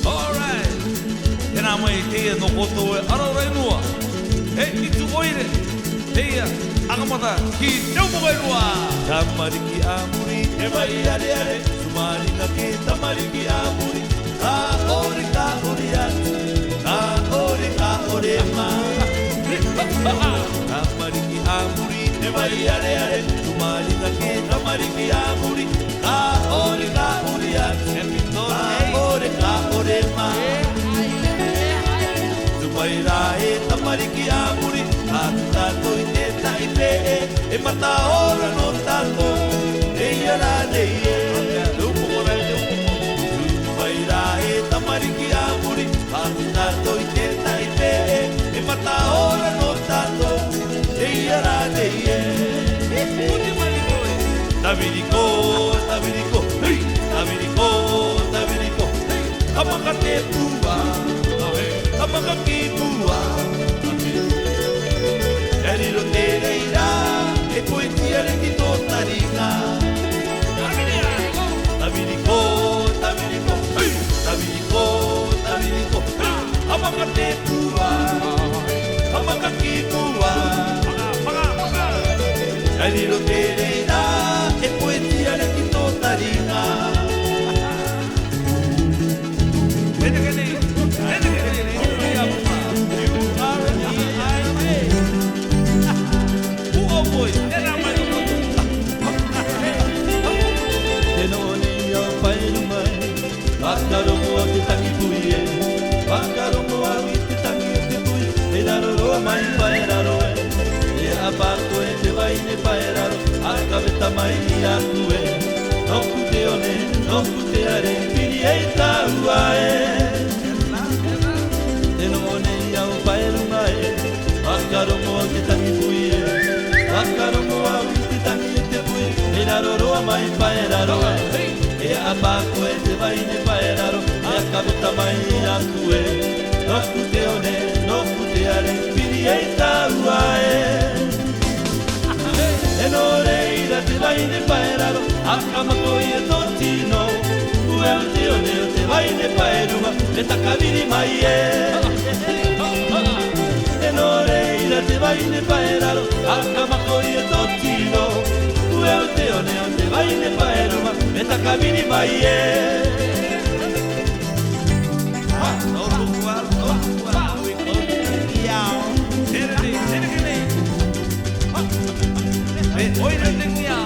Alright. Tēnā mai teia no koto e ararai noa. E i tu oire. Teia akamata ki teo mo kai noa. Tamariki amuri e mai are are. Sumarina ke tamariki amuri. Ka ore atu. Ka ore ma. Tamariki amuri e mai are are. Sumarina ke tamariki amuri. Ka ore atu. Ka ore ma. Tumaira e tamariki amuri. Aku tato i te taipe e mata ora no tato. E iara neie. Tumaira e tamariki amuri. Aku tato i te taipe e mata ora no tato. E iara neie. Taviriko, taviriko, hey, taviriko, taviriko, hey, amakate tua, amakaki tua, eriro tereira, e poesia le kito taringa. Taviriko, taviriko, hey, taviriko, taviriko, hey, amakate tua, amakaki tua, eriro tereira. E poesia le kito taringa. Akaveta mai akue, no kuteone, no kuteare, pirieta uae. Teno one iau paerunga e, wakarongo au te tangi pui e, wakarongo au te tangi te pui, e raroroa mai paeraro e, e apako e te vaine paeraro, akaveta mai akue, no kuteone, no kuteare, pirieta uae. E no reira te vaine paeraro, akamako i e totino. Ue o te one o te vaine paerunga, e takaviri mai e. E no reira te vaine paeraro, akamako i e totino. Ue o te one o te vaine paerunga, e takaviri mai e. Oi, não tem miau.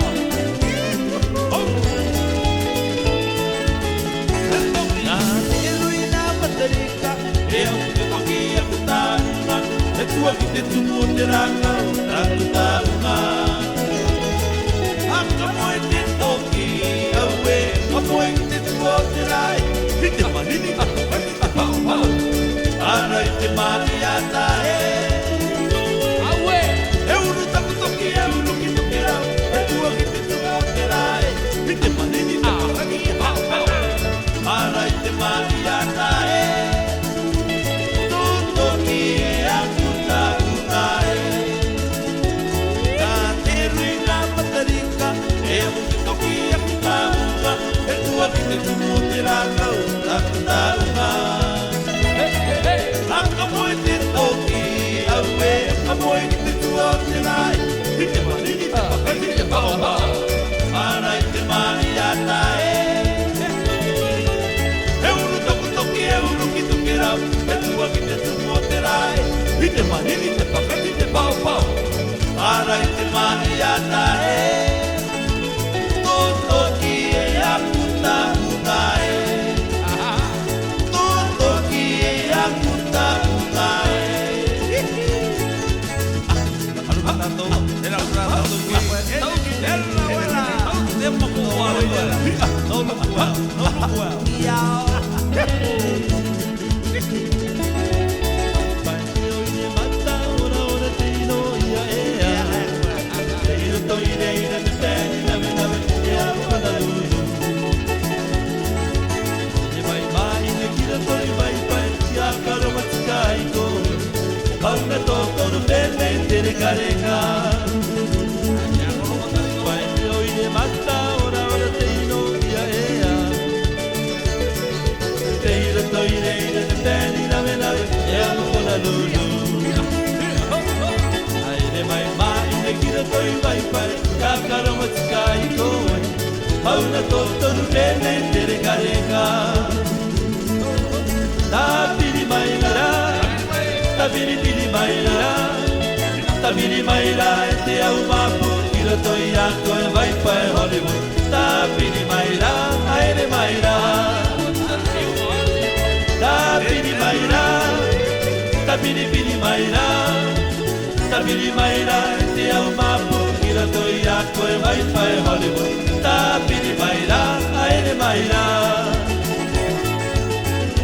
Na baterica, eu te toquei a putana. É tua que te tumo te ranga, trago da uma. Acabou e te toquei, aue, acabou e te tumo te rai. E te marini, ara e te mariata é. Te manini te pakati te pau pau, ara i te maniata e, toto ki e akuta una e, toto ki e akuta una e. Anu katato, era katato ki, era wela, te mokua wela, no mokua, iao. Pauna toko no pele tere kareka. Vai te oire mata ora ora te ino ia ea. toire ina te peni na mena e anu kona lulu aire mai mai ina kira toi vai pai ka karama tika I koe hau na totoru pene tere kareka ta piri mai ra ta piri mai ra ta piri mai ra e te au mapu kira toi a koe vai pai Hollywood ta piri mai ra aire mai ra ta piri mai ra ta piri mai ra ta piri mai ra e te au mapu kira toi a koe vai pai Hollywood ta piri mai ra aire mai ra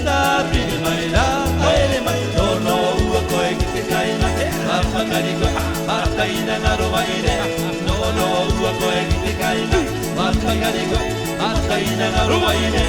ta piri mai ra aire mai no no ua koe ki te kaina Mapakariko, makaina ngaro waire no no ua koe ki te kaina Mapakariko, makaina ngaro waire